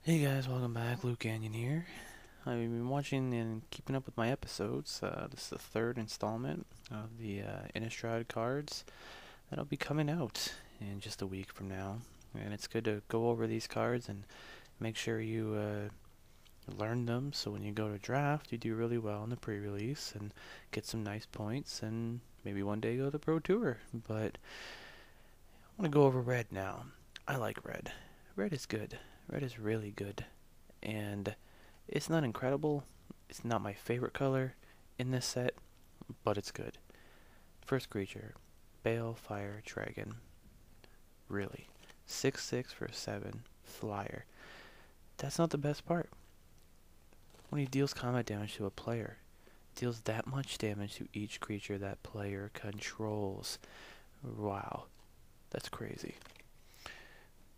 Hey guys, welcome back. Luke Canyon here. I've been watching and keeping up with my episodes. This is the third installment of the Innistrad cards that'll be coming out in just a week from now. And it's good to go over these cards and make sure you learn them so when you go to draft, you do really well in the pre-release and get some nice points and maybe one day go to the Pro Tour. But I want to go over red now. I like red. Red is good. Red is really good. And it's not incredible. It's not my favorite color in this set, but it's good. First creature, Balefire Dragon. Really. 6/6 for 7. Flyer. That's not the best part. When he deals combat damage to a player, deals that much damage to each creature that player controls. Wow. That's crazy.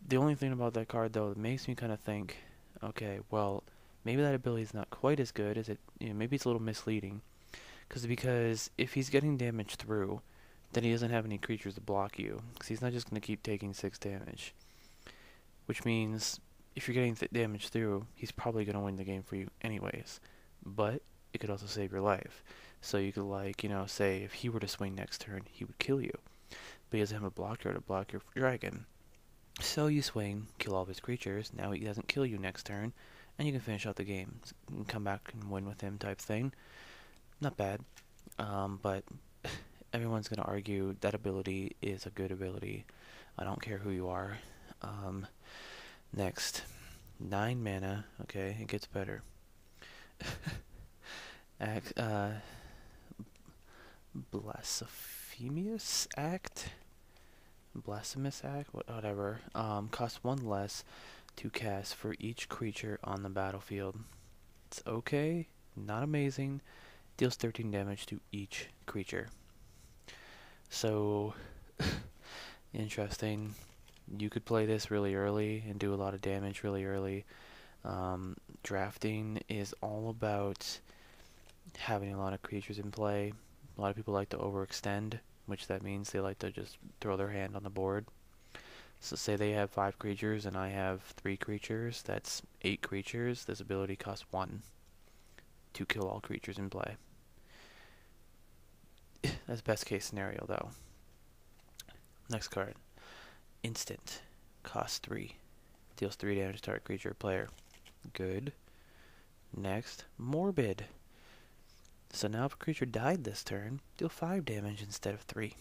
The only thing about that card, though, that makes me kind of think, okay, well, maybe that ability is not quite as good as it. Maybe it's a little misleading, because if he's getting damage through, then he doesn't have any creatures to block you, because he's not just going to keep taking 6 damage. Which means if you're getting damage through, he's probably going to win the game for you anyways. But it could also save your life. So you could, like, say if he were to swing next turn, he would kill you. But he doesn't have a blocker to block your dragon. So you swing, kill all of his creatures, now he doesn't kill you next turn, and you can finish out the game, and come back and win with him type thing. Not bad, but everyone's going to argue that ability is a good ability. I don't care who you are. Next, 9 mana, okay, it gets better. Blasphemous Act? Blasphemous Act? Whatever. Costs 1 less to cast for each creature on the battlefield. It's okay, not amazing. Deals 13 damage to each creature. So, interesting. You could play this really early and do a lot of damage really early. Drafting is all about having a lot of creatures in play. A lot of people like to overextend, which that means they like to just throw their hand on the board. So say they have 5 creatures and I have 3 creatures, that's 8 creatures. This ability costs 1 to kill all creatures in play. That's best case scenario though. Next card. Instant. Costs 3. Deals 3 damage to target creature or player. Good. Next. Morbid. So now if a creature died this turn, deal 5 damage instead of 3.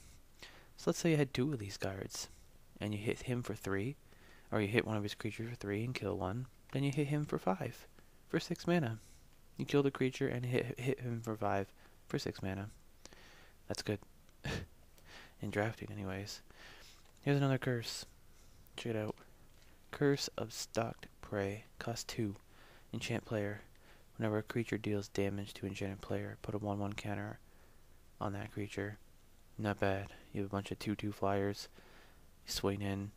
So let's say you had 2 of these cards, and you hit him for 3, or you hit one of his creatures for 3 and kill one, then you hit him for 5, for 6 mana. You kill the creature and hit him for 5, for 6 mana. That's good. In drafting anyways. Here's another curse. Check it out. Curse of Stalked Prey. Cost 2. Enchant player. Whenever a creature deals damage to enchanted player, put a 1/1 counter on that creature. Not bad. You have a bunch of 2/2 flyers. You swing in.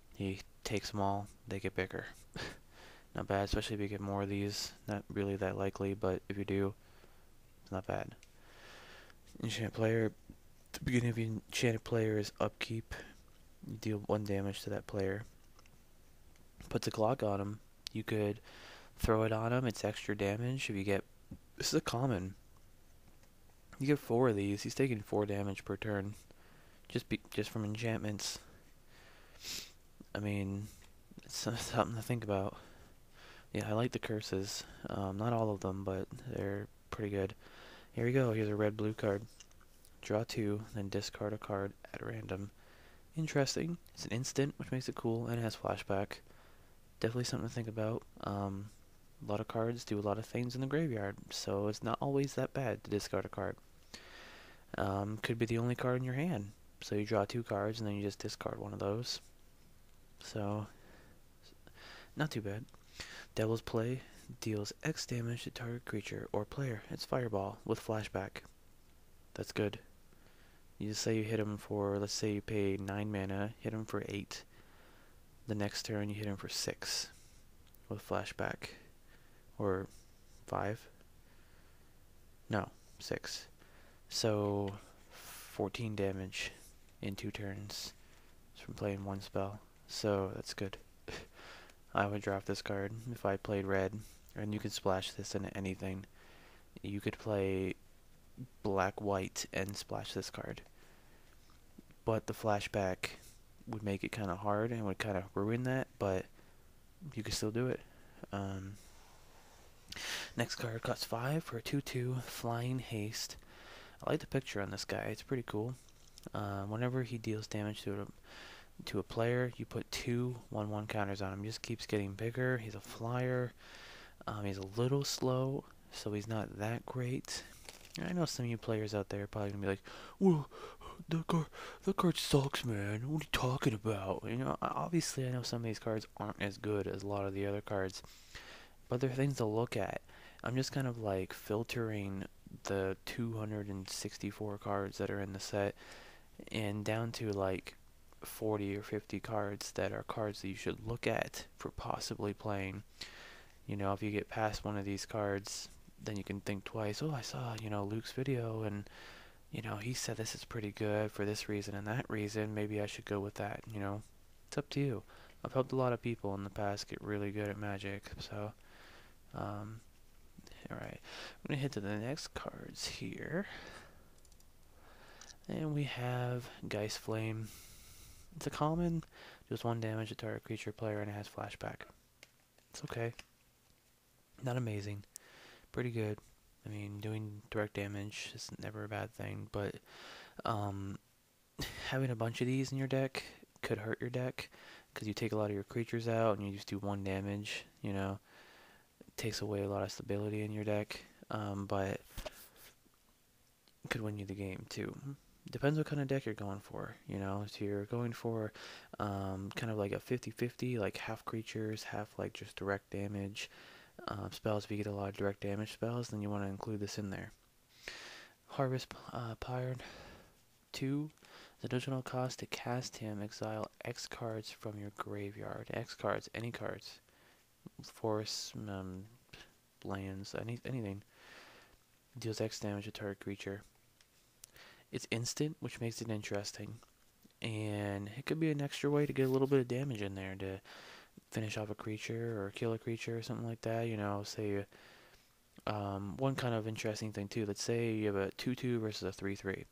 He takes them all. They get bigger. Not bad, especially if you get more of these. Not really that likely, but if you do, it's not bad. Enchant player. The beginning of your enchanted player's upkeep, you deal 1 damage to that player. Puts a clock on him. You could throw it on him. It's extra damage. If you get, this is a common. You get 4 of these. He's taking 4 damage per turn, just from enchantments. I mean, it's something to think about. Yeah, I like the curses. Not all of them, but they're pretty good. Here we go. Here's a red-blue card. Draw 2, then discard a card at random. Interesting. It's an instant, which makes it cool, and it has flashback. Definitely something to think about. A lot of cards do a lot of things in the graveyard, so it's not always that bad to discard a card. Could be the only card in your hand. So you draw 2 cards, and then you just discard one of those. So, not too bad. Devil's Play deals X damage to target creature or player. It's Fireball with flashback. That's good. You just say you hit him for, let's say you pay 9 mana, hit him for 8. The next turn you hit him for 6 with flashback. Or 5? No, 6. So 14 damage in 2 turns from playing 1 spell. So that's good. I would draft this card if I played red. And you could splash this into anything. You could play black-white and splash this card. But the flashback would make it kind of hard and would kind of ruin that, but you could still do it. Um, Next card costs 5 for a 2/2 Flying Haste. I like the picture on this guy. It's pretty cool. Whenever he deals damage to a player, you put 2 1/1 counters on him. He just keeps getting bigger. He's a flyer. He's a little slow, so he's not that great. I know some of you players out there are probably gonna be like, "Well, the card sucks, man. What are you talking about?" You know, obviously, I know some of these cards aren't as good as a lot of the other cards, but they're things to look at. I'm just kind of like filtering the 264 cards that are in the set and down to like 40 or 50 cards that are cards that you should look at for possibly playing. You know, if you get past one of these cards, then you can think twice. Oh, I saw, Luke's video, and, he said this is pretty good for this reason and that reason. Maybe I should go with that, It's up to you. I've helped a lot of people in the past get really good at Magic, so, alright. I'm going to hit to the next cards here. And we have Geist Flame. It's a common, deals 1 damage to target creature player, and it has flashback. It's okay. Not amazing. Pretty good. I mean, doing direct damage is never a bad thing, but having a bunch of these in your deck could hurt your deck, because you take a lot of your creatures out and you just do 1 damage, It takes away a lot of stability in your deck, but it could win you the game too. Depends what kind of deck you're going for, If you're going for kind of like a 50-50, like half creatures, half like just direct damage spells. If you get a lot of direct damage spells, then you want to include this in there. Harvest Pyre 2. The additional cost to cast him, exile X cards from your graveyard. X cards, any cards. Forests, lands, anything. Deals X damage to target creature. It's instant, which makes it interesting. And it could be an extra way to get a little bit of damage in there to finish off a creature or kill a creature or something like that. Say one kind of interesting thing too. Let's say you have a 2/2 versus a 3/3,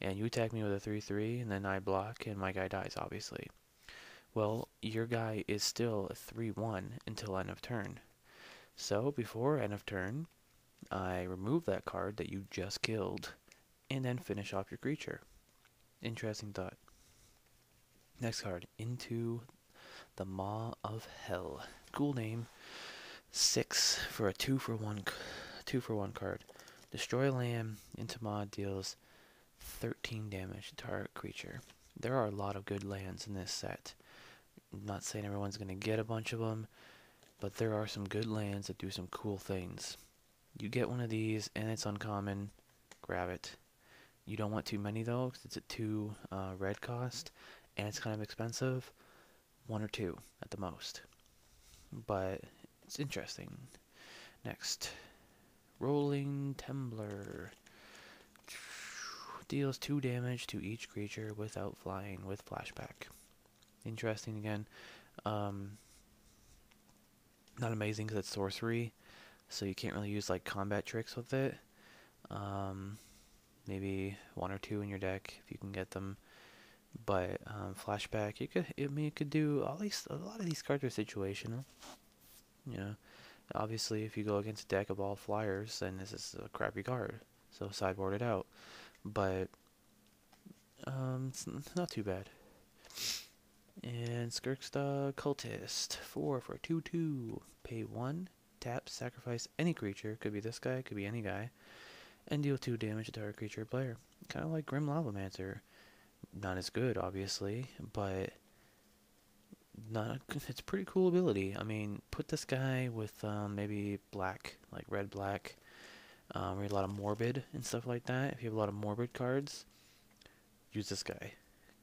and you attack me with a 3/3, and then I block, and my guy dies, obviously. Well, your guy is still a 3/1 until end of turn. So before end of turn, I remove that card that you just killed, and then finish off your creature. Interesting thought. Next card, Into the Maw of Hell. Cool name. 6 for a 2/1 card. Destroy land. Into Maw deals 13 damage to target creature. There are a lot of good lands in this set. I'm not saying everyone's going to get a bunch of them, but there are some good lands that do some cool things. You get one of these and it's uncommon, grab it. You don't want too many though, because it's a 2 red cost, and it's kind of expensive. 1 or 2 at the most. But it's interesting. Next, Rolling Temblor. Deals 2 damage to each creature without flying with flashback. Interesting again. Not amazing because it's sorcery, so you can't really use like combat tricks with it. Maybe 1 or 2 in your deck if you can get them. But flashback, it could do at least a lot of these cards are situational. Obviously, if you go against a deck of all flyers, then this is a crappy card, so sideboard it out. But it's not too bad. And Skirkstad Cultist, 4 for a 2/2. Pay 1, tap, sacrifice any creature, could be this guy, could be any guy, and deal 2 damage to target creature or player. Kind of like Grim Lavamancer. Not as good, obviously, but it's a pretty cool ability. I mean, put this guy with maybe black, like red-black, where you have a lot of morbid and stuff like that. If you have a lot of morbid cards, use this guy,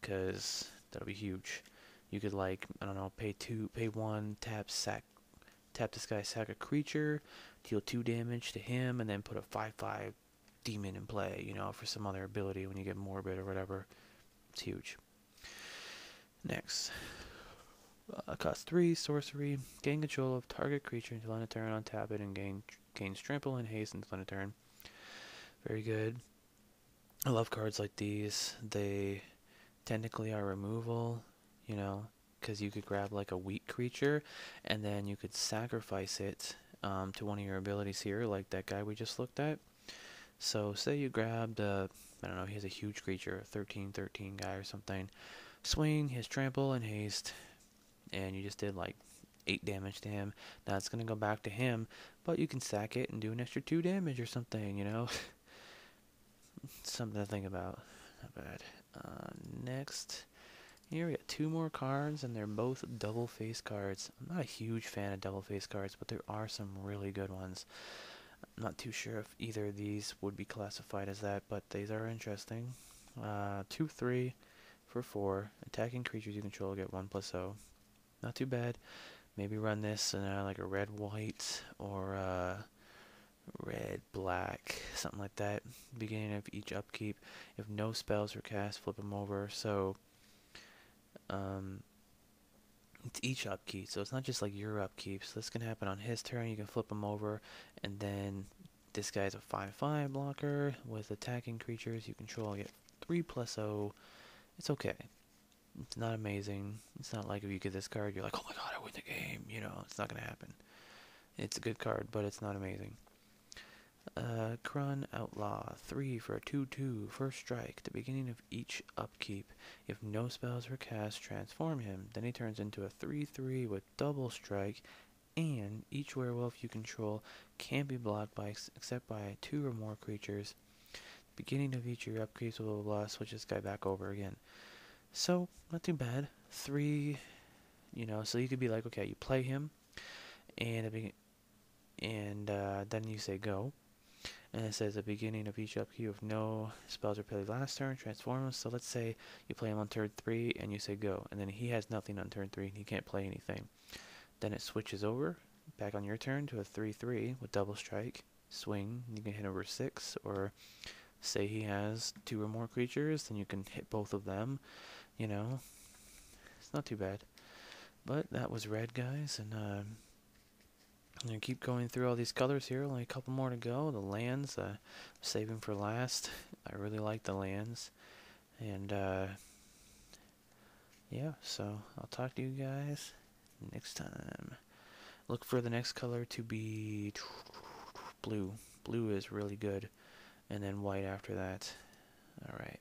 because that'll be huge. You could, like, I don't know, pay 1, tap this guy, sack a creature, deal 2 damage to him, and then put a 5/5 demon in play, for some other ability when you get morbid or whatever. It's huge. Next, Cost 3, sorcery. Gain control of target creature until end of turn, untap it, and gains trample and haste until end of turn. Very good. I love cards like these. They technically are removal, you know, because you could grab like a weak creature, and then you could sacrifice it to one of your abilities here, like that guy we just looked at. So say you grabbed, I don't know, he has a huge creature, a 13/13 guy or something. Swing, his trample and haste, and you just did like 8 damage to him. Now it's going to go back to him, but you can sack it and do an extra 2 damage or something, you know? Something to think about. Not bad. Next, here we got 2 more cards, and they're both double face cards. I'm not a huge fan of double face cards, but there are some really good ones. I'm not too sure if either of these would be classified as that, but these are interesting. 2/3 for 4. Attacking creatures you control get 1/0. Not too bad. Maybe run this in like a red-white or red-black, something like that. Beginning of each upkeep. If no spells are cast, flip them over. So it's each upkeep, so it's not just like your upkeep. So this can happen on his turn. You can flip him over, and then this guy's a 5/5 blocker with attacking creatures you control. Get 3/0. It's okay. It's not amazing. It's not like if you get this card, you're like, oh my god, I win the game. You know, it's not gonna happen. It's a good card, but it's not amazing. Krun Outlaw, 3 for a 2/2, first strike. At the beginning of each upkeep, if no spells are cast, transform him. Then he turns into a 3/3 with double strike, and each werewolf you control can't be blocked by except by 2 or more creatures. Beginning of each of your upkeeps, blah blah blah, switch this guy back over again. So, not too bad. 3, you know, so you could be like, okay, you play him, and then you say go. And it says the beginning of each upkeep, if no spells are played last turn, transform him. So let's say you play him on turn 3 and you say go, and then he has nothing on turn 3 and he can't play anything. Then it switches over back on your turn to a 3/3 with double strike, swing. You can hit over 6, or say he has 2 or more creatures, then you can hit both of them. You know, it's not too bad. But that was red, guys, and I'm gonna keep going through all these colors here. Only a couple more to go. The lands, saving for last. I really like the lands, and yeah. So I'll talk to you guys next time. Look for the next color to be blue. Blue is really good, and then white after that. All right.